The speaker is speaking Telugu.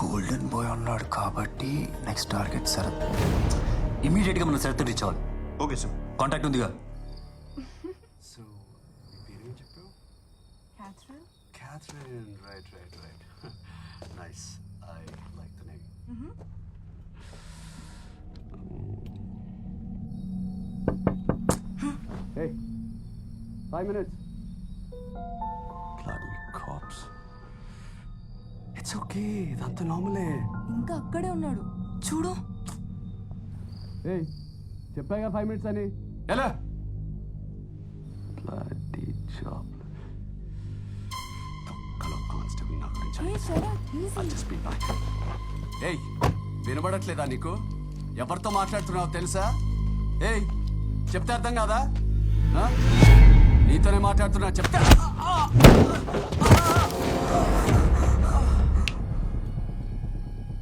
గోల్డెన్ బాయ్ అన్నాడు కాబట్టి నెక్స్ట్ టార్గెట్ శరత్. ఇమీడియట్ గా మనం శరత్ రీచ్ అవ్వాలి. Okay sir. కాంటాక్ట్ ఉందిగా. సో మీ పేరేం చెప్పావు? Catherine? Catherine. Right. Nice. I like the name. Hey, 5 minutes. Bloody cops. It's okay. ఇదంతా నార్మలే. ఇంకా అక్కడే ఉన్నాడు చూడు. Hey, చెప్పాగా 5 minutes అని. ఎలా? Bloody job. తొక్కలో కానిస్టేబుల్ నా గురించి. Hey, Sharat, easy. I'll just be back. Hey, వినబడట్లేదా నీకు? ఎవరితో మాట్లాడుతున్నావు తెలుసా? ఏయ్, చెప్తే అర్థం కాదా? ఆ? నీతోనే మాట్లాడుతున్నా చెప్తా.